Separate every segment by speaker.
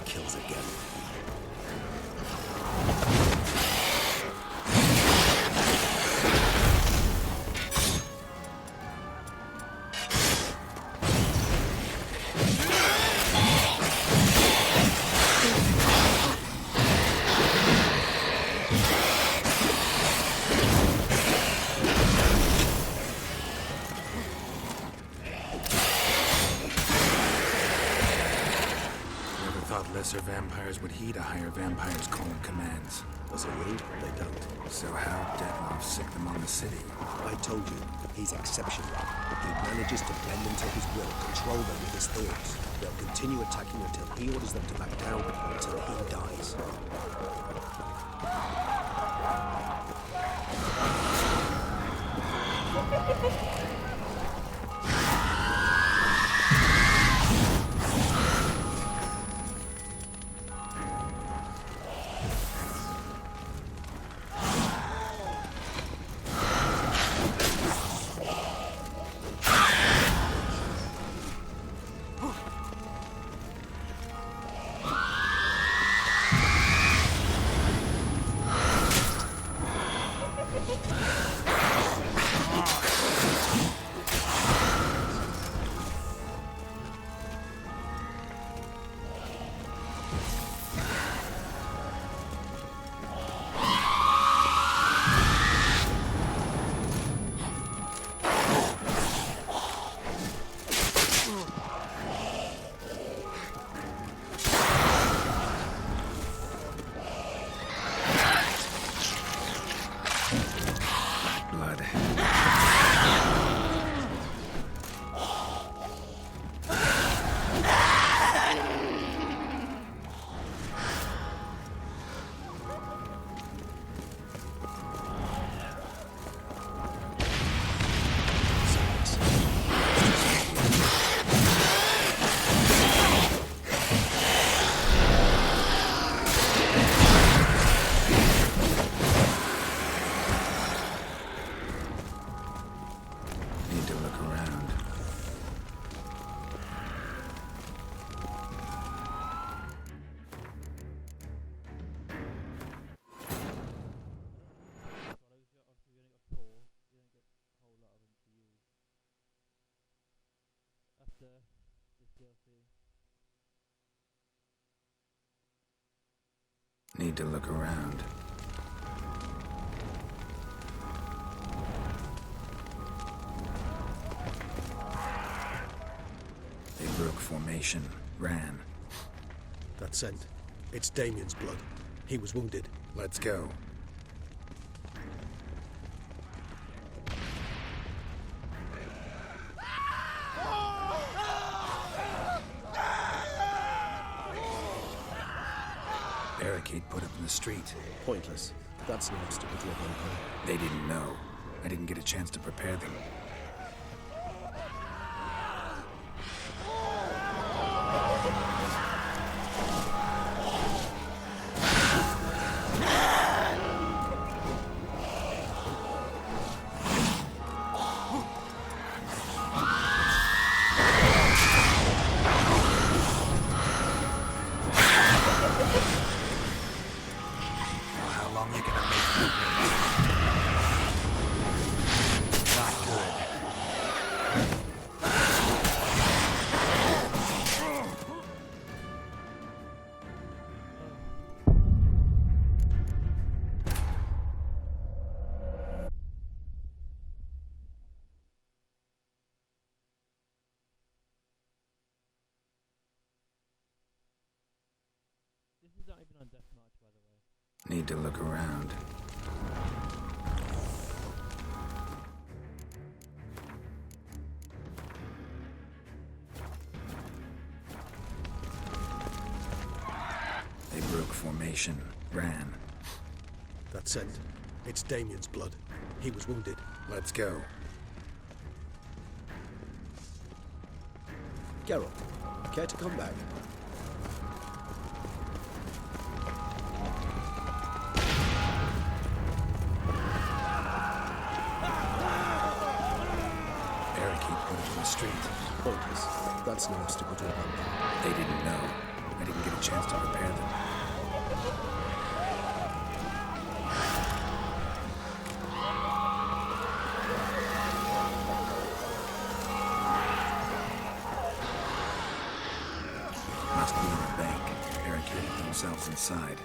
Speaker 1: he kills again.
Speaker 2: Lesser vampires would heed a higher vampire's calling commands.
Speaker 1: As a rule, they don't.
Speaker 2: So how Deadloff sick them on the city?
Speaker 1: I told you, he's exceptional. He manages to bend them to his will, control them with his thoughts. They'll continue attacking until he orders them to back down, until he dies.
Speaker 2: Need to look around. They broke formation, ran.
Speaker 1: That scent. It's Damien's blood. He was wounded.
Speaker 2: Let's go. Barricade put up in the street.
Speaker 1: Pointless. That's an obstacle to a vampire.
Speaker 2: They didn't know. I didn't get a chance to prepare them. Need to look around. They broke formation, ran.
Speaker 1: That scent. It's Damien's blood. He was wounded.
Speaker 2: Let's go.
Speaker 1: Geralt, care to come back?
Speaker 2: Barricade put up in the street.
Speaker 1: Pointless. That's an obstacle to a vampire.
Speaker 2: They didn't know. I didn't get a chance to repair them. Must be in the bank, barricading themselves inside.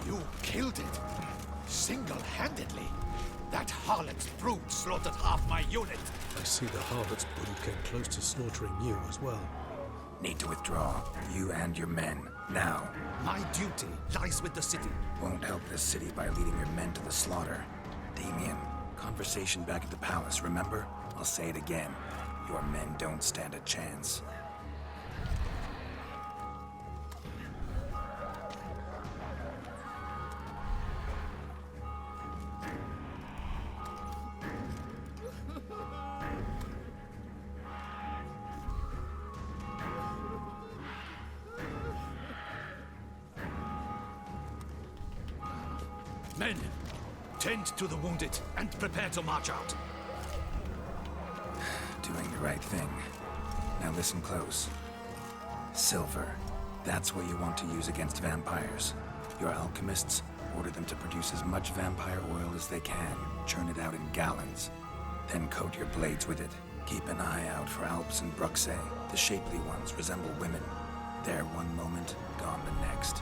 Speaker 3: You killed it, single-handedly. That harlot's brood slaughtered half my unit.
Speaker 4: I see the harlot's brood came close to slaughtering you as well.
Speaker 2: Need to withdraw. You and your men. Now.
Speaker 3: My duty lies with the city.
Speaker 2: Won't help this city by leading your men to the slaughter. Damien, conversation back at the palace, remember? I'll say it again. Your men don't stand a chance.
Speaker 3: Men, tend to the wounded and prepare to march out.
Speaker 2: Doing the right thing. Now listen close. Silver. That's what you want to use against vampires. Your alchemists, order them to produce as much vampire oil as they can. Churn it out in gallons. Then coat your blades with it. Keep an eye out for Alps and Bruxae. The shapely ones resemble women. There one moment, gone the next.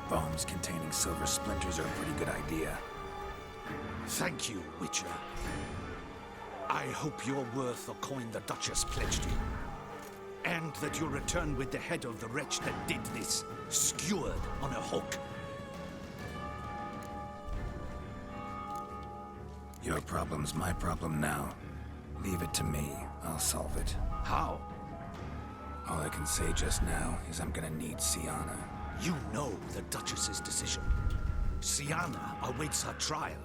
Speaker 2: Bombs containing silver splinters are a pretty good idea.
Speaker 3: Thank you, Witcher. I hope you're worth the coin the Duchess pledged you. And that you'll return with the head of the wretch that did this, skewered on a hook.
Speaker 2: Your problem's my problem now. Leave it to me. I'll solve it.
Speaker 3: How?
Speaker 2: All I can say just now is I'm gonna need Syanna.
Speaker 3: You know the Duchess's decision. Syanna awaits her trial,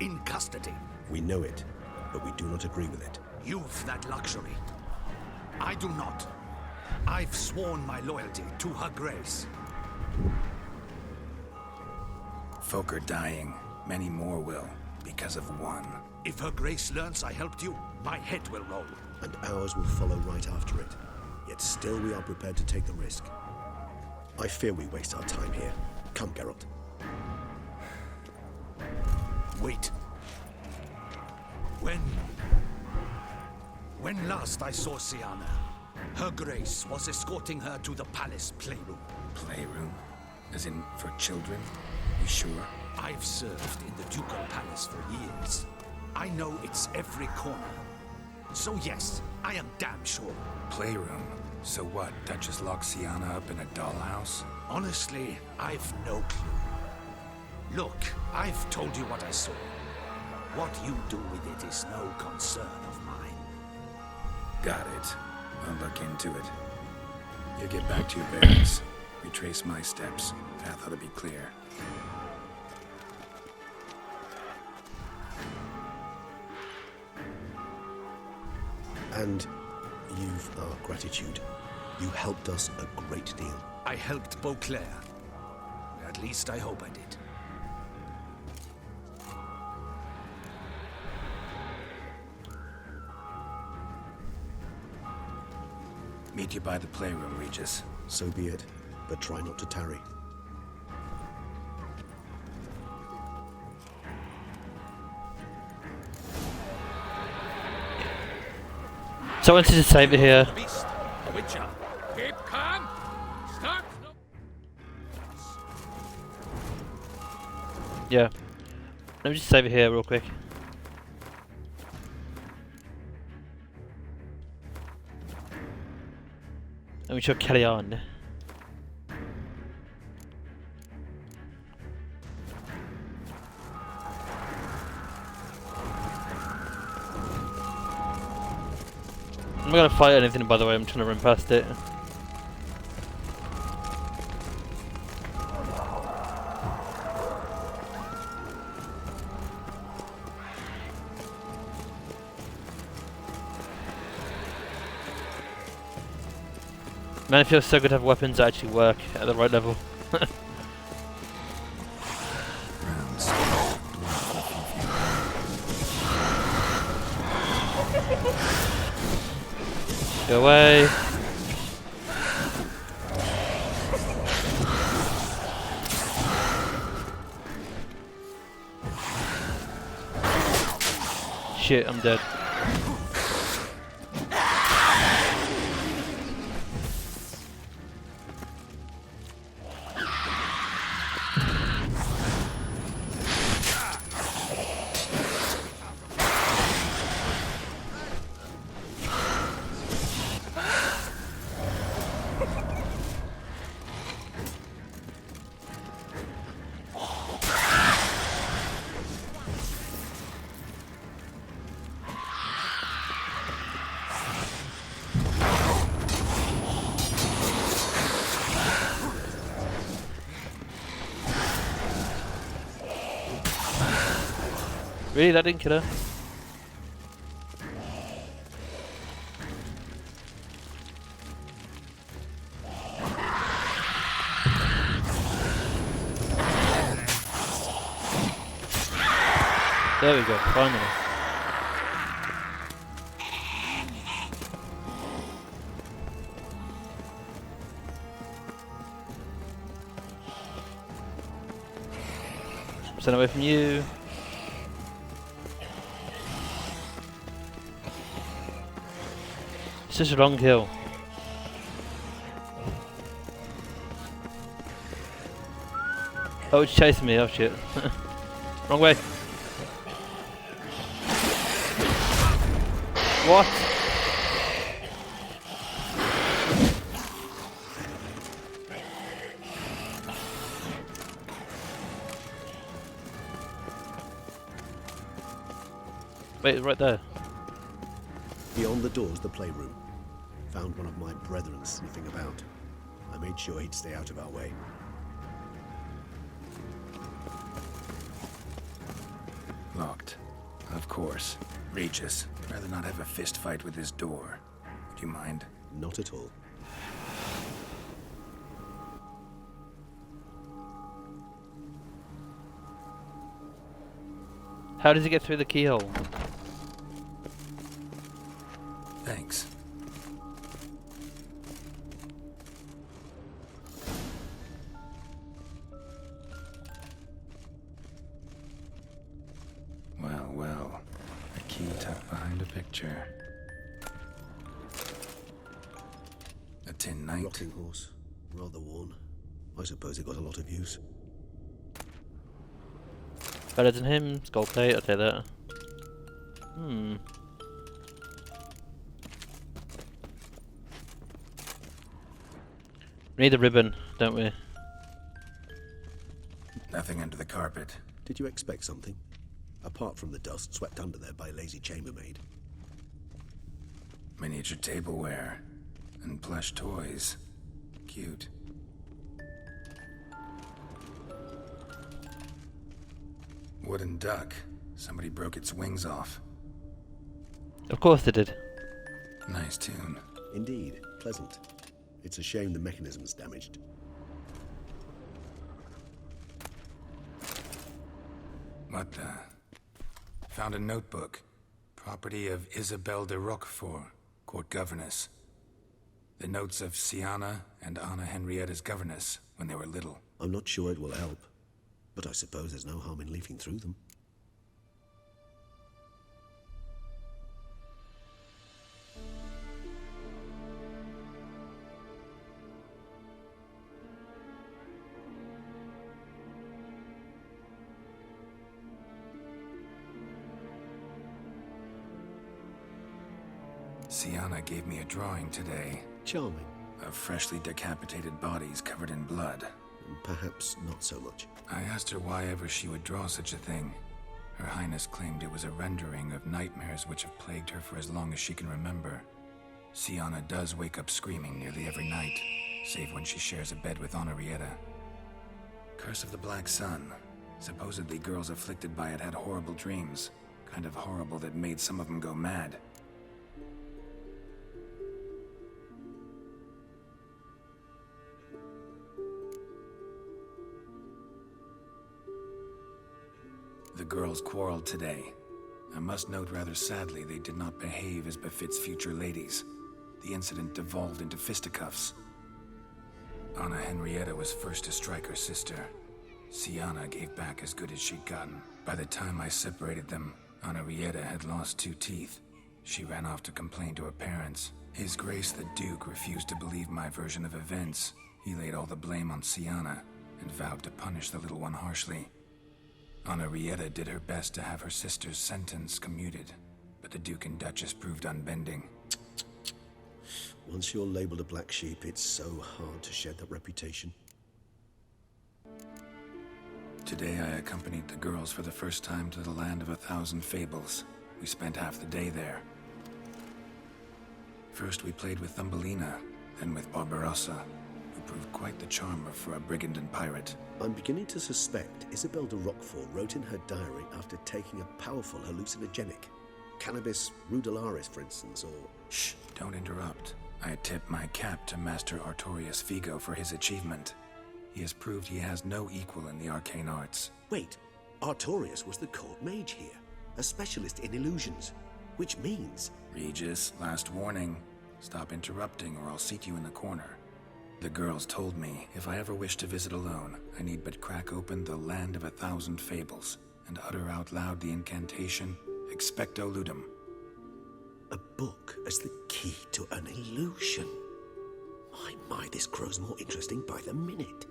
Speaker 3: in custody.
Speaker 1: We know it, but we do not agree with it.
Speaker 3: You've that luxury. I do not. I've sworn my loyalty to her grace.
Speaker 2: Folk are dying. Many more will, because of one.
Speaker 3: If her grace learns I helped you, my head will roll.
Speaker 1: And ours will follow right after it. Yet still we are prepared to take the risk. I fear we waste our time here. Come, Geralt.
Speaker 3: Wait. When last I saw Syanna, her grace was escorting her to the palace playroom.
Speaker 2: Playroom? As in, for children? You sure?
Speaker 3: I've served in the ducal palace for years. I know its every corner. So yes, I am damn sure.
Speaker 2: Playroom? So what, Duchess locked Syanna up in a dollhouse?
Speaker 3: Honestly, I've no clue. Look, I've told you what I saw. What you do with it is no concern of mine.
Speaker 2: Got it. I'll look into it. You get back to your barracks. Retrace my steps. Path ought to be clear.
Speaker 1: And you've our gratitude. You helped us a great deal.
Speaker 3: I helped Beauclair. At least I hope I did.
Speaker 2: Meet you by the playroom, Regis.
Speaker 1: So be it, but try not to tarry.
Speaker 5: So I wanted to save it here.
Speaker 3: Beast, Witcher, keep calm. Start.
Speaker 5: Yeah. Let me just save it here real quick. And we shall carry on. I'm not gonna fight anything, by the way. I'm trying to run past it. Man, it feels so good to have weapons that actually work at the right level. Go away. Shit, I'm dead. Really, that didn't kill her? There we go, finally. Stand away from you. It's just a long hill. Oh, it's chasing me. Oh shit. Wrong way. What? Wait, right there.
Speaker 1: Beyond the door's the playroom. Found one of my brethren sniffing about. I made sure he'd stay out of our way.
Speaker 2: Locked. Of course. Regis. Rather not have a fist fight with his door. Would you mind?
Speaker 1: Not at all.
Speaker 5: How does he get through the keyhole?
Speaker 2: Thanks. Well, well. A key tucked behind a picture. A tin knight.
Speaker 1: Rocking horse. Rather worn. I suppose it got a lot of use.
Speaker 5: Better than him. Skull plate, I'll take that. We need the ribbon, don't we?
Speaker 2: Nothing under the carpet.
Speaker 1: Did you expect something? Apart from the dust swept under there by a lazy chambermaid.
Speaker 2: Miniature tableware. And plush toys. Cute. Wooden duck. Somebody broke its wings off.
Speaker 5: Of course they did.
Speaker 2: Nice tune.
Speaker 1: Indeed, pleasant. It's a shame the mechanism's damaged.
Speaker 2: What the? Found a notebook. Property of Isabelle de Roquefort, court governess. The notes of Syanna and Anna Henrietta's governess when they were little.
Speaker 1: I'm not sure it will help, but I suppose there's no harm in leafing through them.
Speaker 2: Syanna gave me a drawing today.
Speaker 1: Charming.
Speaker 2: Of freshly decapitated bodies covered in blood.
Speaker 1: Perhaps not so much.
Speaker 2: I asked her why ever she would draw such a thing. Her Highness claimed it was a rendering of nightmares which have plagued her for as long as she can remember. Syanna does wake up screaming nearly every night, save when she shares a bed with Henrietta. Curse of the Black Sun. Supposedly girls afflicted by it had horrible dreams. Kind of horrible that made some of them go mad. The girls quarreled today. I must note rather sadly they did not behave as befits future ladies. The incident devolved into fisticuffs. Anna Henrietta was first to strike her sister. Syanna gave back as good as she'd gotten. By the time I separated them, Anna Henrietta had lost 2 teeth. She ran off to complain to her parents. His Grace the Duke refused to believe my version of events. He laid all the blame on Syanna and vowed to punish the little one harshly. Anna Henrietta did her best to have her sister's sentence commuted, but the Duke and Duchess proved unbending.
Speaker 1: Once you're labeled a black sheep, it's so hard to shed that reputation.
Speaker 2: Today I accompanied the girls for the first time to the land of 1,000 fables. We spent half the day there. First we played with Thumbelina, then with Barbarossa, who proved quite the charmer for a brigand and pirate.
Speaker 1: I'm beginning to suspect Isabel de Roquefort wrote in her diary after taking a powerful hallucinogenic. Cannabis rudularis, for instance, or...
Speaker 2: Shh, don't interrupt. I tip my cap to Master Artorius Figo for his achievement. He has proved he has no equal in the arcane arts.
Speaker 1: Wait, Artorius was the court mage here, a specialist in illusions, which means...
Speaker 2: Regis, last warning. Stop interrupting or I'll seat you in the corner. The girls told me if I ever wish to visit alone, I need but crack open the land of 1,000 fables and utter out loud the incantation, Expecto Ludum.
Speaker 1: A book as the key to an illusion. My, this grows more interesting by the minute.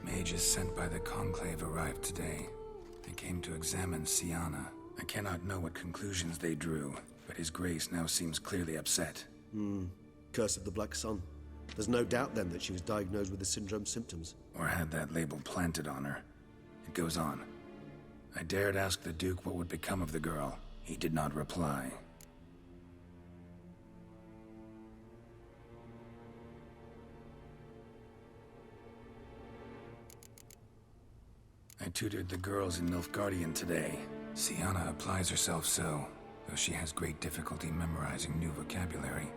Speaker 2: Mages sent by the Conclave arrived today. They came to examine Syanna. I cannot know what conclusions they drew, but His Grace now seems clearly upset.
Speaker 1: Curse of the Black Sun. There's no doubt then that she was diagnosed with the syndrome symptoms.
Speaker 2: Or had that label planted on her. It goes on. I dared ask the Duke what would become of the girl. He did not reply. I tutored the girls in Nilfgaardian today. Syanna applies herself so, though she has great difficulty memorizing new vocabulary.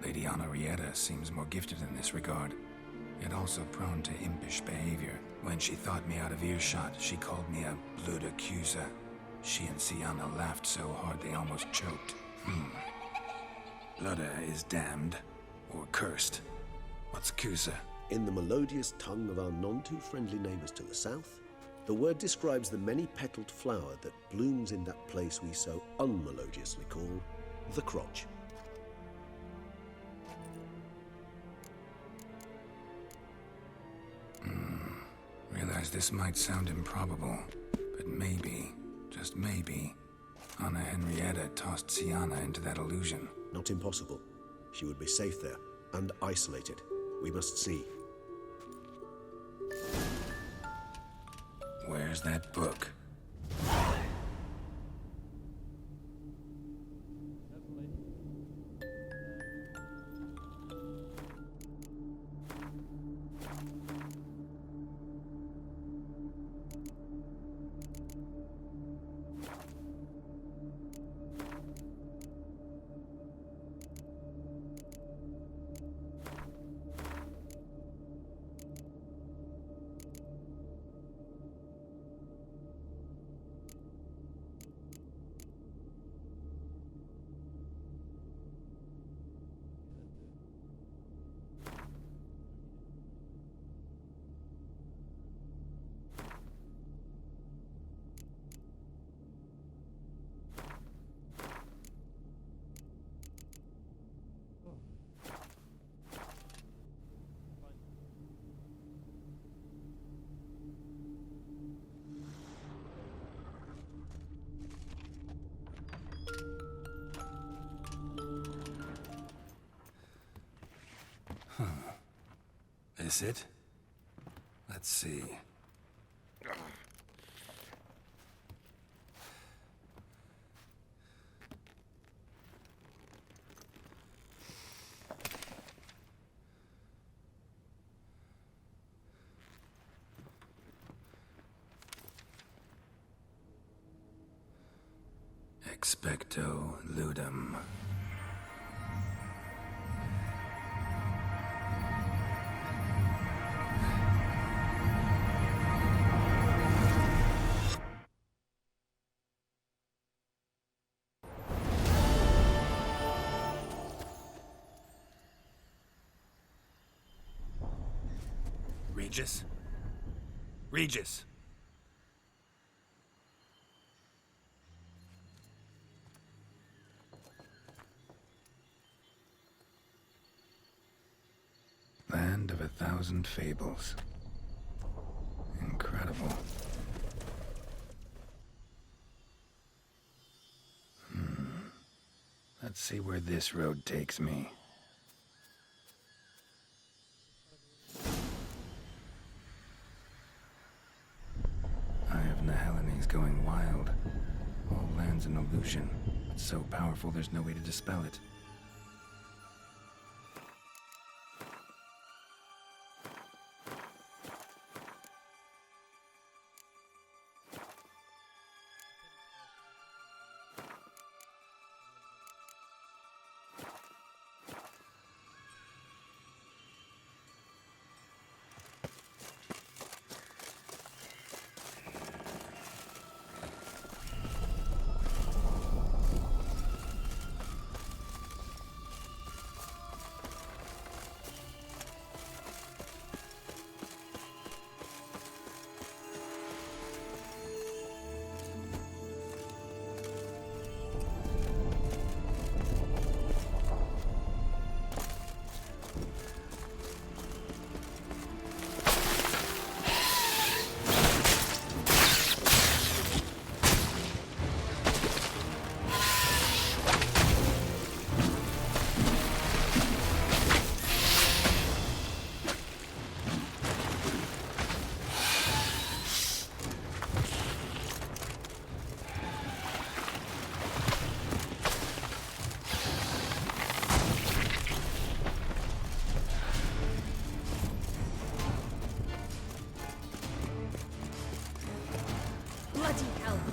Speaker 2: Lady Anna Henrietta seems more gifted in this regard, yet also prone to impish behavior. When she thought me out of earshot, she called me a blood accuser. She and Syanna laughed so hard they almost choked. Ludda is damned, or cursed. What's accuser?
Speaker 1: In the melodious tongue of our none-too-friendly neighbors to the south, the word describes the many-petaled flower that blooms in that place we so unmelodiously call the crotch.
Speaker 2: Realize this might sound improbable, but maybe, just maybe, Anna Henrietta tossed Syanna into that illusion.
Speaker 1: Not impossible. She would be safe there, and isolated. We must see.
Speaker 2: Where's that book? Is it? Let's see. Expecto Ludum. Regis? Regis! Land of 1,000 fables. Incredible. Let's see where this road takes me. Eye of Nehelene is going wild. All land's an illusion. It's so powerful there's no way to dispel it.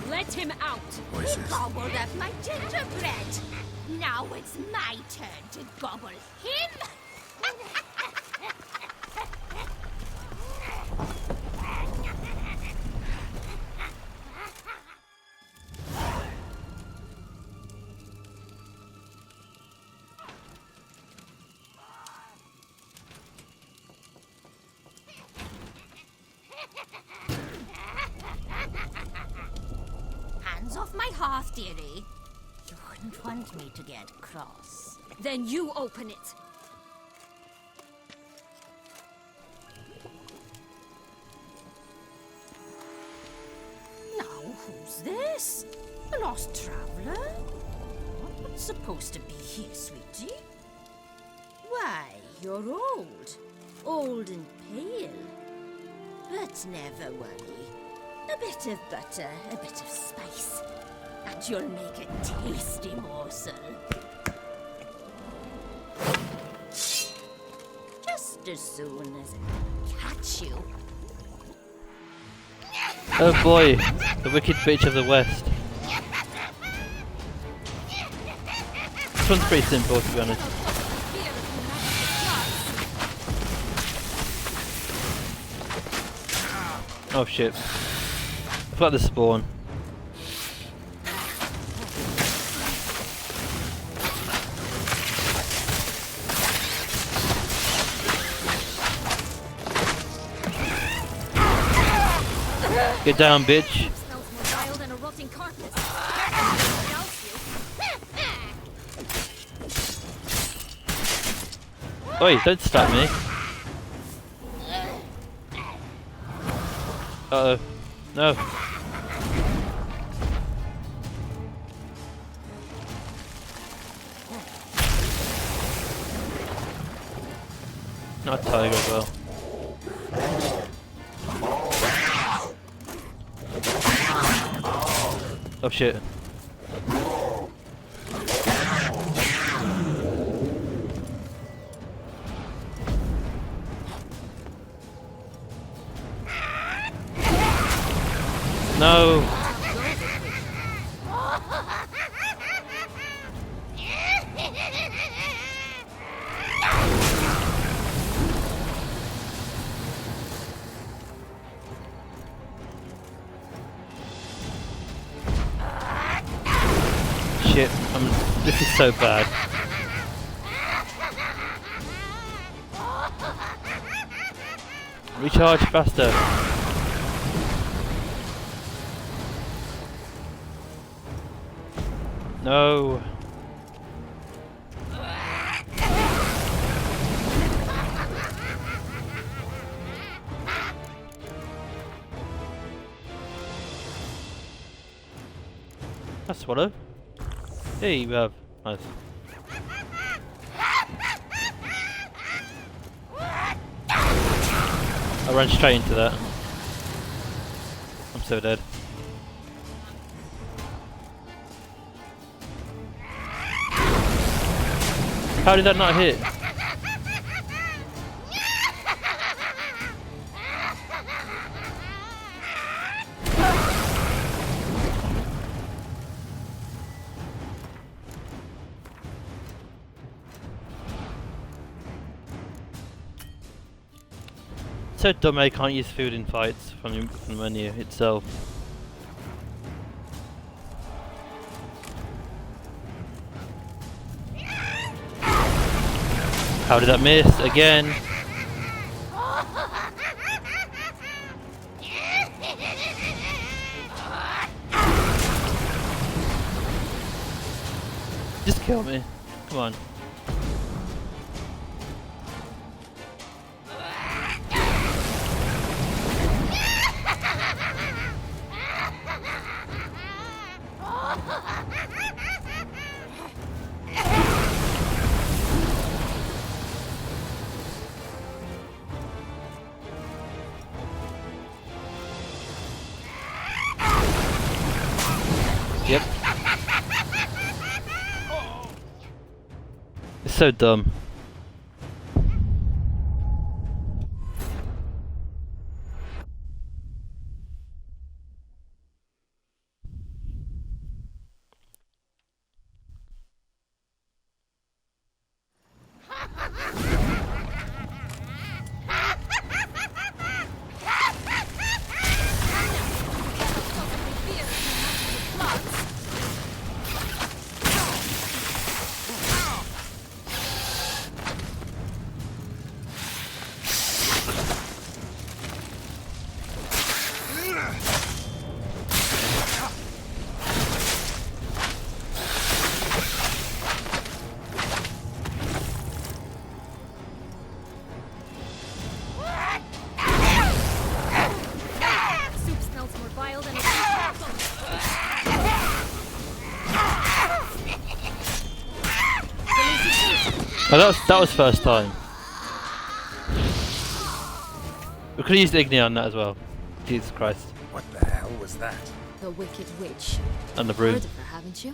Speaker 6: Let him out!
Speaker 2: Voices.
Speaker 6: He gobbled up my gingerbread! Now it's my turn to gobble him! Hands off my hearth, dearie. You wouldn't want me to get cross.
Speaker 7: Then you open it.
Speaker 6: Now, who's this? A lost traveler? Not supposed to be here, sweetie. Why, you're old. Old and pale. But never worry. A bit of butter, a bit of spice, and you'll make a tasty morsel. Just as soon as I catch you.
Speaker 5: Oh boy, the wicked bitch of the west. This one's pretty simple, to be honest. Oh shit. I've got the spawn. Get down, bitch.
Speaker 7: Smells more vile than a rotting carcass.
Speaker 5: Oi, don't stab me. Uh-oh. No. Not tiger as well. Oh shit. No. Shit, this is so bad. Recharge faster. No. That's swallow. Here you have. Nice. I ran straight into that. I'm so dead. How did that not hit? So dumb I can't use food in fights from the menu itself. How did that miss? Again? Just kill me. Come on. Yep. It's so dumb. Oh, that was first time. We could have used Igni on that as well. Jesus Christ.
Speaker 2: What the hell was that?
Speaker 7: The Wicked Witch.
Speaker 5: And the broom.
Speaker 7: Heard of her, haven't you?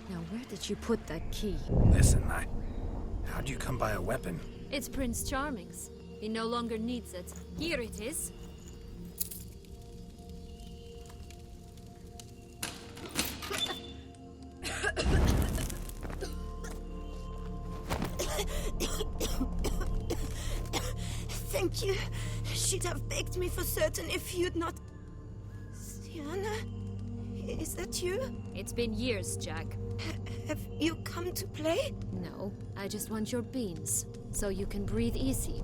Speaker 7: Now, where did you put that key?
Speaker 2: Listen, how'd you come by a weapon?
Speaker 7: It's Prince Charming's. He no longer needs it. Here it is.
Speaker 6: Thank you. She'd have begged me for certain if you'd not... Syanna? Is that you?
Speaker 7: It's been years, Jack.
Speaker 6: Have you come to play?
Speaker 7: No, I just want your beans, so you can breathe easy.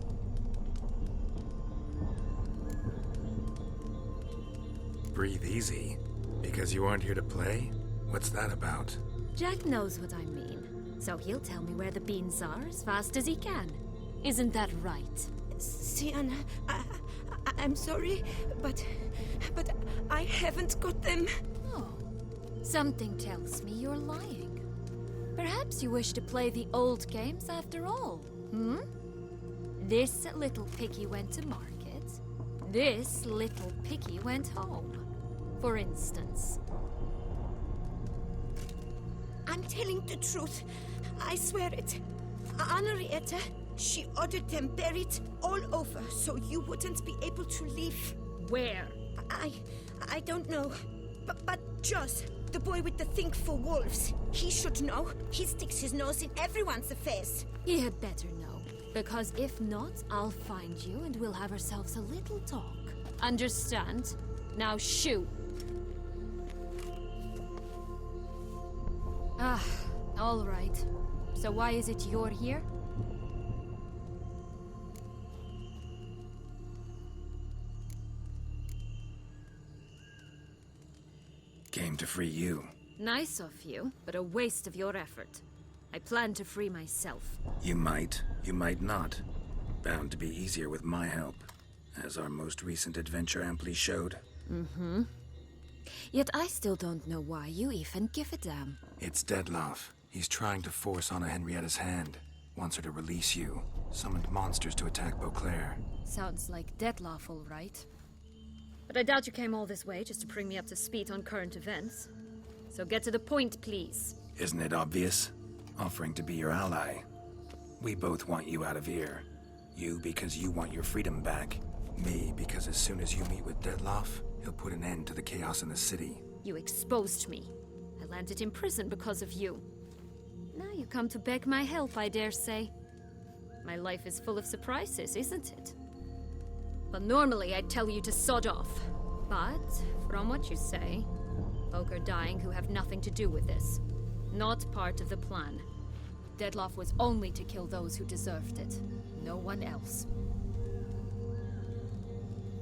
Speaker 2: Breathe easy? Because you aren't here to play? What's that about?
Speaker 7: Jack knows what I mean, so he'll tell me where the beans are as fast as he can. Isn't that right?
Speaker 6: Syanna, I'm sorry, but I haven't got them.
Speaker 7: Oh, something tells me you're lying. Perhaps you wish to play the old games after all, hmm? This little piggy went to market. This little piggy went home, for instance.
Speaker 6: I'm telling the truth. I swear it. Henrietta, she ordered them buried all over so you wouldn't be able to leave.
Speaker 7: Where?
Speaker 6: I don't know. But Joss, the boy with the thing for wolves, he should know. He sticks his nose in everyone's affairs.
Speaker 7: He had better know, because if not, I'll find you and we'll have ourselves a little talk. Understand? Now shoo! Ah, all right. So why is it you're here?
Speaker 2: Came to free you.
Speaker 7: Nice of you, but a waste of your effort. I plan to free myself.
Speaker 2: You might not. Bound to be easier with my help, as our most recent adventure amply showed.
Speaker 7: Mm-hmm. Yet I still don't know why you even give a damn.
Speaker 2: It's Dettlaff. He's trying to force Anna Henrietta's hand. Wants her to release you. Summoned monsters to attack Beauclair.
Speaker 7: Sounds like Dettlaff, all right. But I doubt you came all this way just to bring me up to speed on current events. So get to the point, please.
Speaker 2: Isn't it obvious? Offering to be your ally. We both want you out of here. You because you want your freedom back. Me because as soon as you meet with Dettlaff, he'll put an end to the chaos in the city.
Speaker 7: You exposed me. I landed in prison because of you. Now you come to beg my help, I dare say. My life is full of surprises, isn't it? Well, normally I'd tell you to sod off. But, from what you say, folk are dying who have nothing to do with this. Not part of the plan. Dettlaff was only to kill those who deserved it. No one else.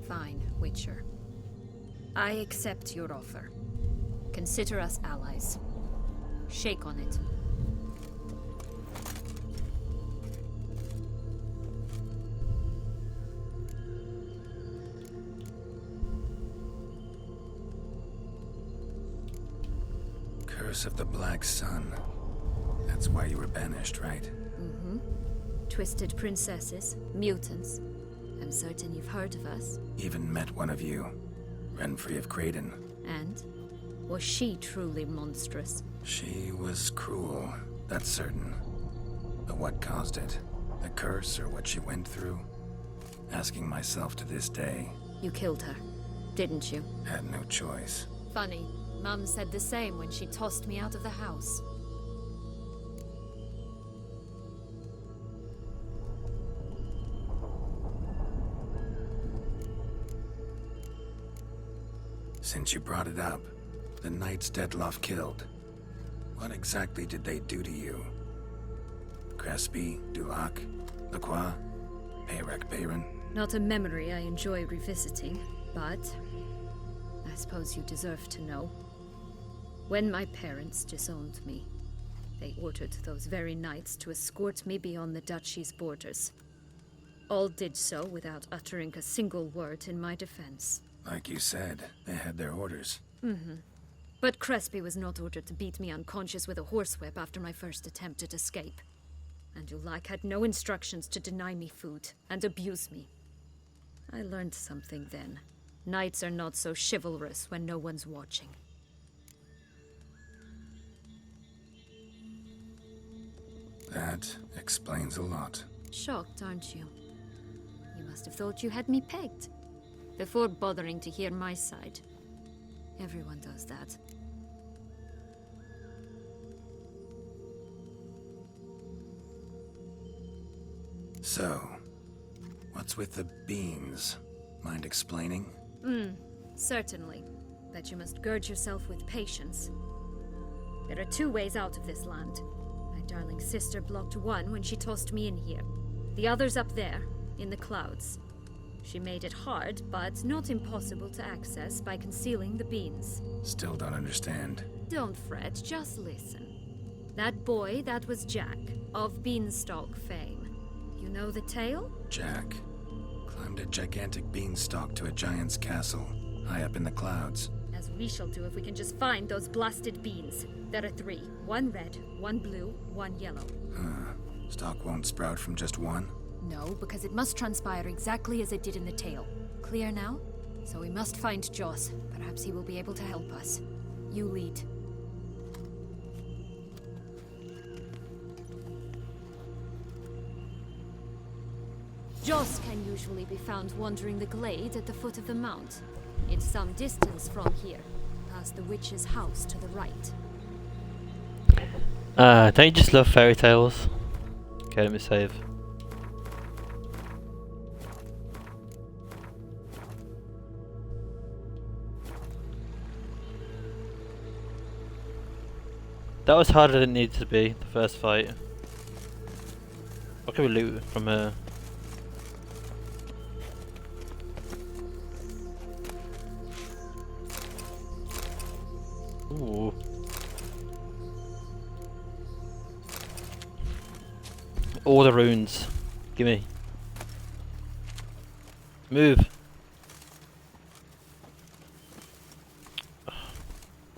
Speaker 7: Fine, Witcher. I accept your offer. Consider us allies. Shake on it.
Speaker 2: Curse of the Black Sun. That's why you were banished, right?
Speaker 7: Mm-hmm. Twisted princesses, mutants. I'm certain you've heard of us.
Speaker 2: Even met one of you. Renfrey of Craden.
Speaker 7: And? Was she truly monstrous?
Speaker 2: She was cruel, that's certain. But what caused it? The curse or what she went through? Asking myself to this day.
Speaker 7: You killed her, didn't you?
Speaker 2: Had no choice.
Speaker 7: Funny. Mum said the same when she tossed me out of the house.
Speaker 2: Since you brought it up, the knights Dettlaff killed. What exactly did they do to you? Crespi, Dulac, Lacroix, Peyrac Bayron?
Speaker 7: Not a memory I enjoy revisiting, but I suppose you deserve to know. When my parents disowned me, they ordered those very knights to escort me beyond the duchy's borders. All did so without uttering a single word in my defense.
Speaker 2: Like you said, they had their orders.
Speaker 7: Mm-hmm. But Crespi was not ordered to beat me unconscious with a horsewhip after my first attempt at escape. And Dulac had no instructions to deny me food and abuse me. I learned something then. Knights are not so chivalrous when no one's watching.
Speaker 2: That explains a lot.
Speaker 7: Shocked, aren't you? You must have thought you had me pegged. Before bothering to hear my side. Everyone does that.
Speaker 2: So, what's with the beans? Mind explaining?
Speaker 7: Certainly. But you must gird yourself with patience. There are two ways out of this land. My darling sister blocked one when she tossed me in here. The other's up there, in the clouds. She made it hard, but not impossible to access by concealing the beans.
Speaker 2: Still don't understand.
Speaker 7: Don't fret, just listen. That boy, that was Jack, of Beanstalk fame. You know the tale?
Speaker 2: Jack climbed a gigantic beanstalk to a giant's castle, high up in the clouds.
Speaker 7: As we shall do if we can just find those blasted beans. There are 3. 1 red, 1 blue, 1 yellow.
Speaker 2: Stalk won't sprout from just one?
Speaker 7: No, because it must transpire exactly as it did in the tale. Clear now? So we must find Joss. Perhaps he will be able to help us. You lead. Joss can usually be found wandering the glade at the foot of the mount. It's some distance from here, past the witch's house to the right.
Speaker 5: Don't you just love fairy tales? Okay, let me save. That was harder than it needed to be, the first fight. What can we loot from her? Ooh. All the runes. Gimme. Move.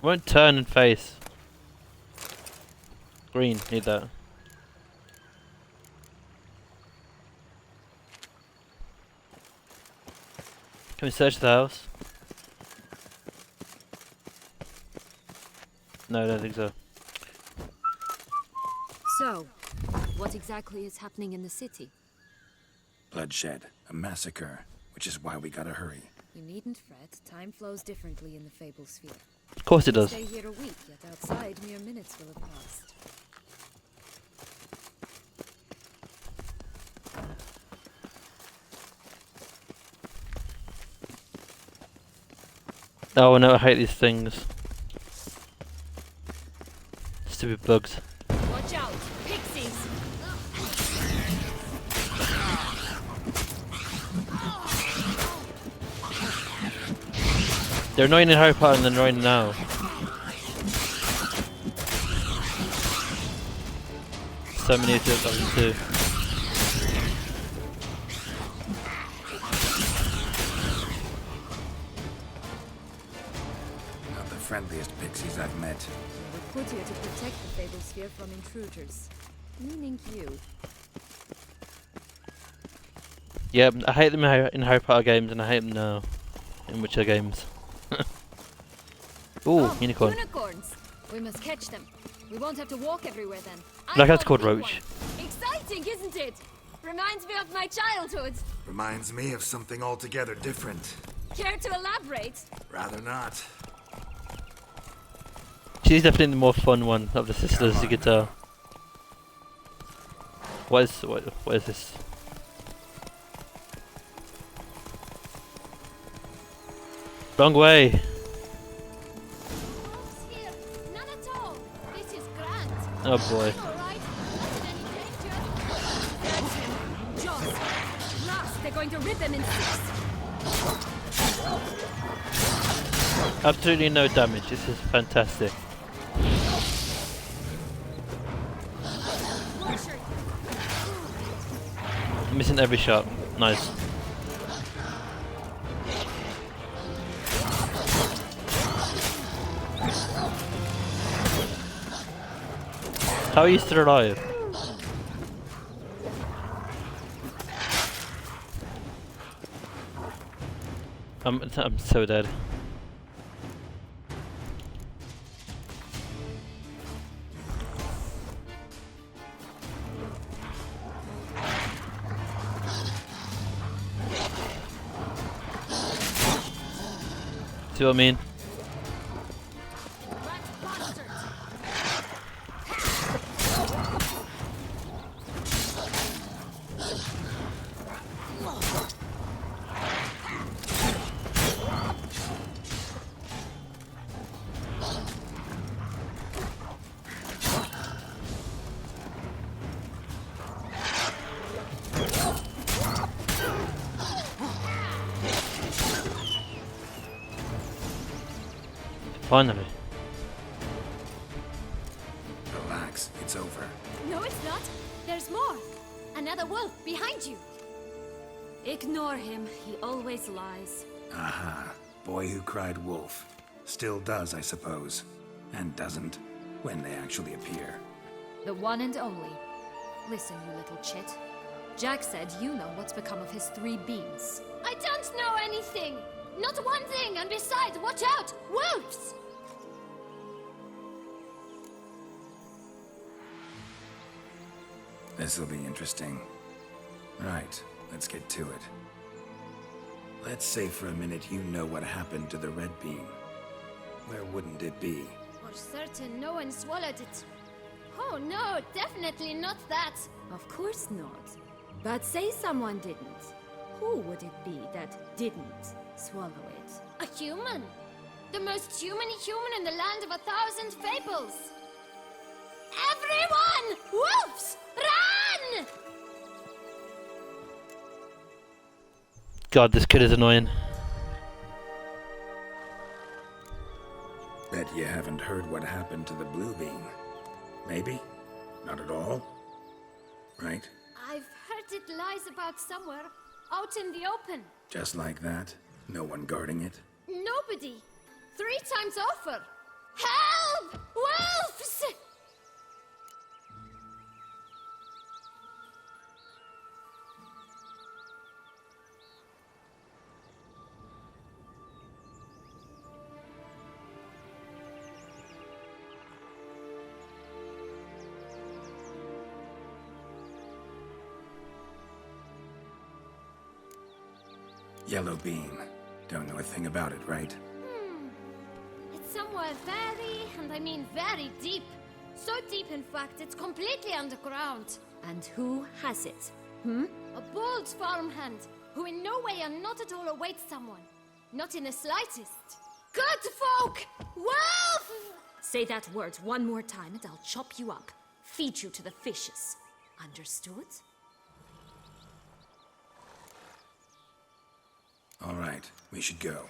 Speaker 5: Won't turn and face. Green, need that. Can we search the house? No, I don't think so.
Speaker 7: So, what exactly is happening in the city?
Speaker 2: Bloodshed, a massacre, which is why we gotta hurry.
Speaker 7: You needn't fret. Time flows differently in the Fable Sphere.
Speaker 5: Of course it does.
Speaker 7: Stay here a week, yet outside mere minutes will have passed.
Speaker 5: Oh no, I hate these things. Stupid bugs.
Speaker 7: Watch out! Pixies!
Speaker 5: They're annoying in Harry Potter and they're annoying now. So many of them too.
Speaker 2: Not the friendliest pixies I've met.
Speaker 7: We're put here to protect the Fable Sphere from intruders. Meaning you.
Speaker 5: Yeah, I hate them in Harry Potter games and I hate them now in Witcher games. Ooh,
Speaker 7: Oh,
Speaker 5: unicorn.
Speaker 7: Unicorns! We must catch them. We won't have to walk everywhere then.
Speaker 5: Like that's
Speaker 7: I
Speaker 5: called
Speaker 7: want
Speaker 5: roach.
Speaker 7: one. Exciting, isn't it? Reminds me of my childhood.
Speaker 2: Reminds me of something altogether different.
Speaker 7: Care to elaborate?
Speaker 2: Rather not.
Speaker 5: She's definitely the more fun one of the sisters, you could tell. What is this? Wrong way.
Speaker 7: Here, none at all. This is grand.
Speaker 5: Oh boy.
Speaker 7: All right. Not in any danger. That's him. Jaws. Last, they're going to rip them in six.
Speaker 5: Absolutely no damage. This is fantastic. Missing every shot. Nice. How are you still alive? I'm so dead. See what I mean? Finally.
Speaker 2: Relax, it's over.
Speaker 7: No, it's not. There's more. Another wolf behind you. Ignore him. He always lies.
Speaker 2: Aha. Boy who cried wolf. Still does, I suppose. And doesn't, when they actually appear.
Speaker 7: The one and only. Listen, you little chit. Jack said you know what's become of his 3 beams. I don't know anything! Not one thing, and besides, watch out! Wolves!
Speaker 2: This'll be interesting. Right, let's get to it. Let's say for a minute you know what happened to the red beam. Where wouldn't it be?
Speaker 7: For certain, no one swallowed it. Oh no, definitely not that. Of course not. But say someone didn't. Who would it be that didn't swallow it? A human. The most human in the land of 1,000 fables. Everyone! Wolves! Run!
Speaker 5: God, this kid is annoying.
Speaker 2: Bet you haven't heard what happened to the blue beam. Maybe? Not at all? Right?
Speaker 7: I've heard it lies about somewhere, out in the open.
Speaker 2: Just like that? No one guarding it?
Speaker 7: Nobody. 3 times over. Help! Wolves!
Speaker 2: Yellow beam. Don't know a thing about it, right?
Speaker 7: It's somewhere very, and I mean very deep. So deep, in fact, it's completely underground.
Speaker 6: And who has it?
Speaker 7: A bold farmhand, who in no way and not at all awaits someone. Not in the slightest. Good folk! Wolf!
Speaker 6: Say that word one more time and I'll chop you up. Feed you to the fishes. Understood?
Speaker 2: All right, we should go.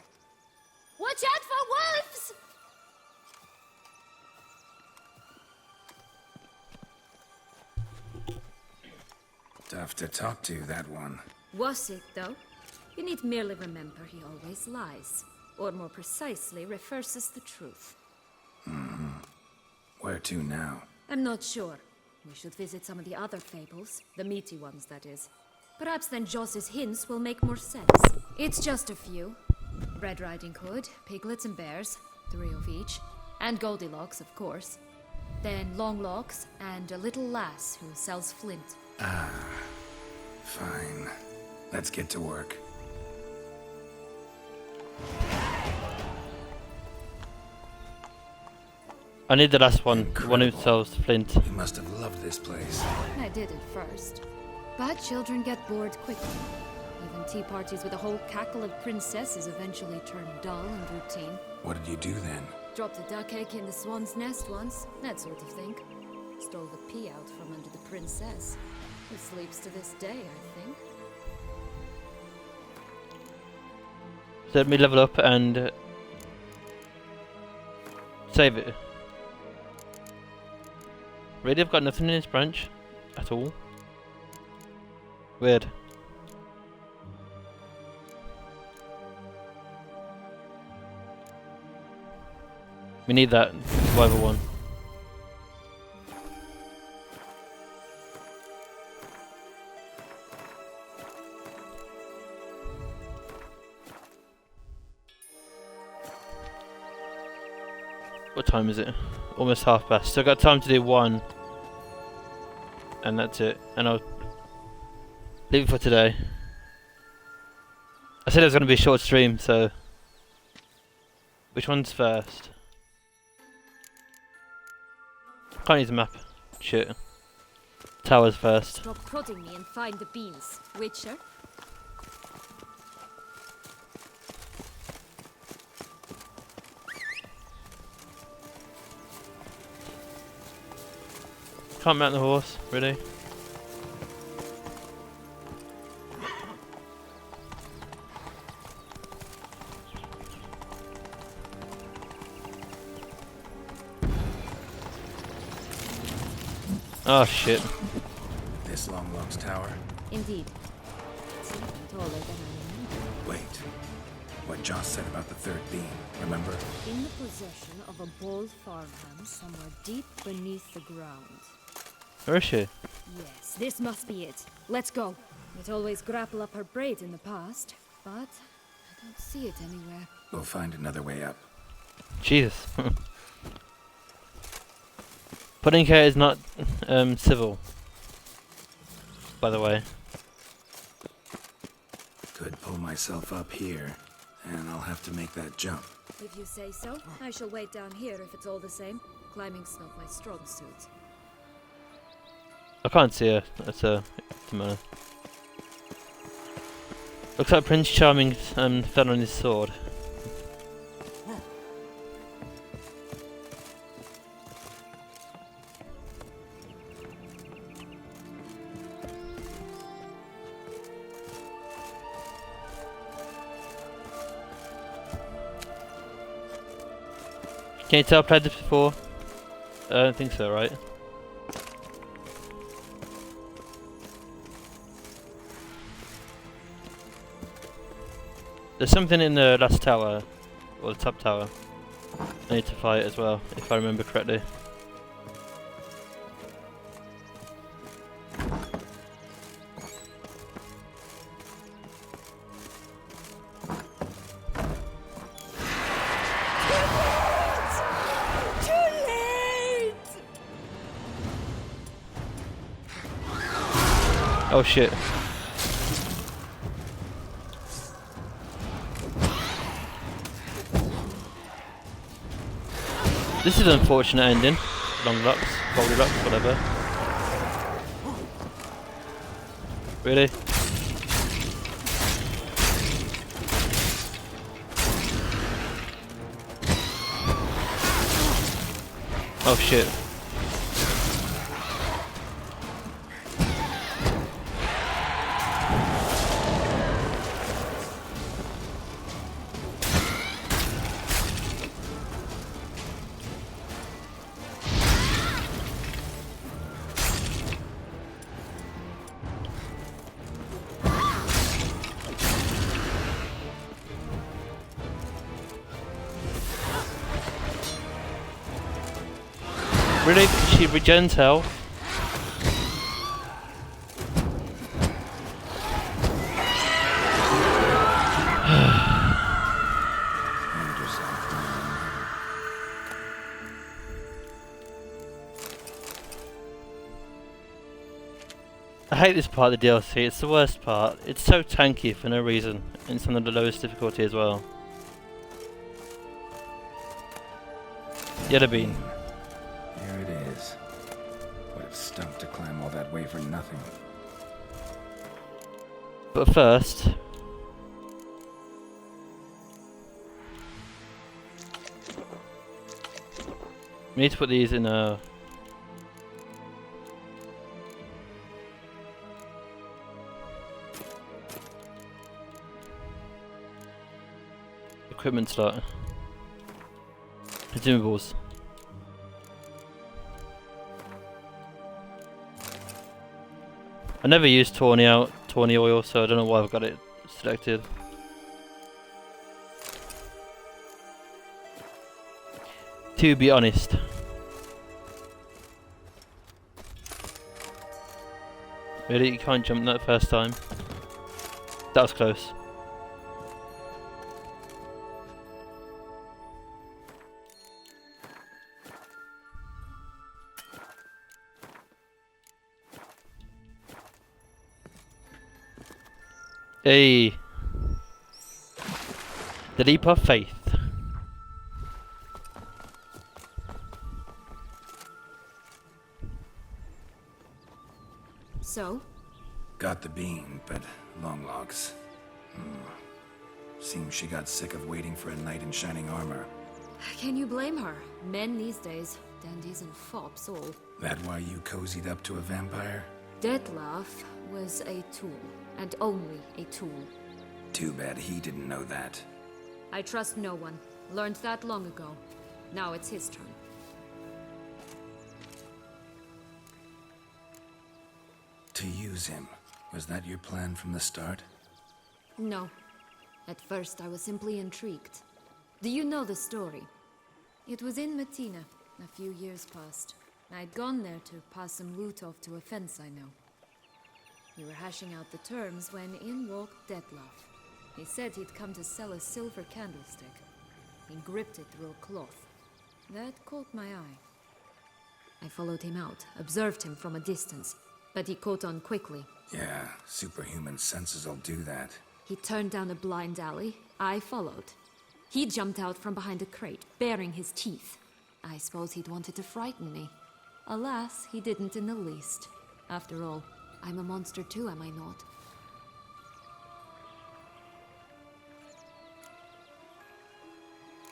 Speaker 7: Watch out for wolves!
Speaker 2: Tough to talk to, that one.
Speaker 6: Was it, though? You need merely remember he always lies. Or more precisely, reverses the truth.
Speaker 2: Where to now?
Speaker 6: I'm not sure. We should visit some of the other fables. The meaty ones, that is. Perhaps then Joss's hints will make more sense. It's just a few. Red Riding Hood, piglets and bears, 3 of each. And Goldilocks, of course. Then Longlocks, and a little lass who sells flint.
Speaker 2: Fine. Let's get to work.
Speaker 5: I need the last one. The one who sells flint.
Speaker 2: You must have loved this place.
Speaker 6: I did at first. But children get bored quickly. Even tea parties with a whole cackle of princesses eventually turn dull and routine.
Speaker 2: What did you do then?
Speaker 6: Dropped a duck egg in the swan's nest once, that sort of thing. Stole the pea out from under the princess, who sleeps to this day, I think.
Speaker 5: Let me level up and save it. Really, I've got nothing in this branch at all. Weird. We need that survival one. What time is it? Almost 1:30. So I've got time to do one. And that's it. And I'll leave it for today. I said it was going to be a short stream, so... Which one's first? Can't use the map. Shit. Towers first.
Speaker 6: Stop prodding me and find the beans, Witcher.
Speaker 5: Can't mount the horse, really. Oh shit.
Speaker 2: This Longlocks tower?
Speaker 6: Indeed. It's even taller than I remember.
Speaker 2: Wait. What Joss said about the 3rd beam, remember?
Speaker 6: In the possession of a bold farmhand somewhere deep beneath the ground.
Speaker 5: Where is she?
Speaker 6: Yes, this must be it. Let's go. It always grapple up her braid in the past, but I don't see it anywhere.
Speaker 2: We'll find another way up.
Speaker 5: Jesus. Pudding care is not civil. By the way.
Speaker 2: Could pull myself up here, and I'll have to make that jump.
Speaker 6: If you say so, I shall wait down here if it's all the same. Climbing's not my strong suit.
Speaker 5: I can't see her. That's a matter. Looks like Prince Charming fell on his sword. Can you tell I played this before? I don't think so, right? There's something in the last tower, or the top tower. I need to fight as well, if I remember correctly. Oh shit. This is an unfortunate ending. Long locks, folded locks, whatever. Really? Oh shit. Really? She regens health? I hate this part of the DLC, it's the worst part. It's so tanky for no reason, and it's on the lowest difficulty as well. Yellow bean.
Speaker 2: Here it is. Would have stunk to climb all that way for nothing.
Speaker 5: But first... we need to put these in a... equipment slot. Consumables. I never used tawny oil, so I don't know why I've got it selected. To be honest. Really, you can't jump that first time. That was close. Hey, the leap of faith.
Speaker 7: So?
Speaker 2: Got the bean, but long logs. Seems she got sick of waiting for a knight in shining armor.
Speaker 7: Can you blame her? Men these days, dandies and fops all.
Speaker 2: That why you cozied up to a vampire?
Speaker 7: Detlef was a tool, and only a tool.
Speaker 2: Too bad he didn't know that.
Speaker 7: I trust no one. Learned that long ago. Now it's his turn.
Speaker 2: To use him. Was that your plan from the start?
Speaker 7: No. At first I was simply intrigued. Do you know the story? It was in Matina, a few years past. I'd gone there to pass some loot off to a fence I know. We were hashing out the terms when in walked Detlef. He said he'd come to sell a silver candlestick. He gripped it through a cloth. That caught my eye. I followed him out, observed him from a distance, but he caught on quickly.
Speaker 2: Yeah, superhuman senses will do that.
Speaker 7: He turned down a blind alley. I followed. He jumped out from behind a crate, baring his teeth. I suppose he'd wanted to frighten me. Alas, he didn't in the least. After all, I'm a monster too, am I not?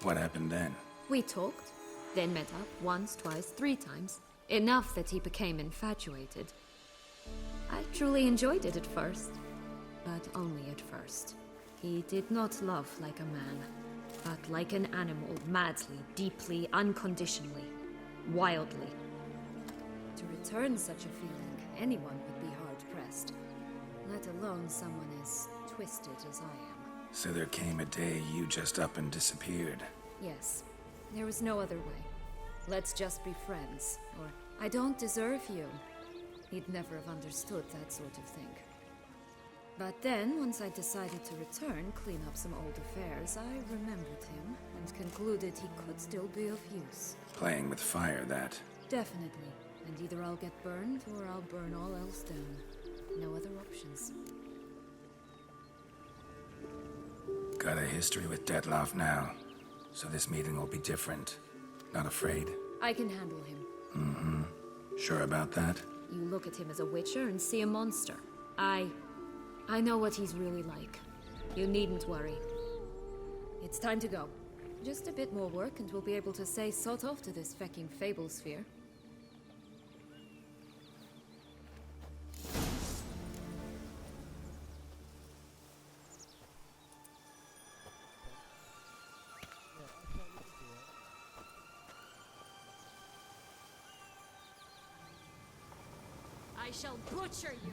Speaker 2: What happened then?
Speaker 7: We talked, then met up once, twice, 3 times. Enough that he became infatuated. I truly enjoyed it at first, but only at first. He did not love like a man.
Speaker 8: but like an animal, madly, deeply, unconditionally, wildly. To return such a feeling, anyone would be hard-pressed, let alone someone as twisted as I am.
Speaker 2: So there came a day you just up and disappeared.
Speaker 8: Yes, there was no other way. Let's just be friends, or I don't deserve you. He'd never have understood that sort of thing. But then, once I decided to return, clean up some old affairs, I remembered him and concluded he could still be of use.
Speaker 2: Playing with fire, that.
Speaker 8: Definitely. And either I'll get burned, or I'll burn all else down. No other options.
Speaker 2: Got a history with Detloff now, so this meeting will be different. Not afraid?
Speaker 8: I can handle him.
Speaker 2: Mm-hmm. Sure about that?
Speaker 8: You look at him as a witcher and see a monster. I know what he's really like. You needn't worry. It's time to go. Just a bit more work and we'll be able to say sod off to this fecking fable sphere.
Speaker 7: I shall butcher you!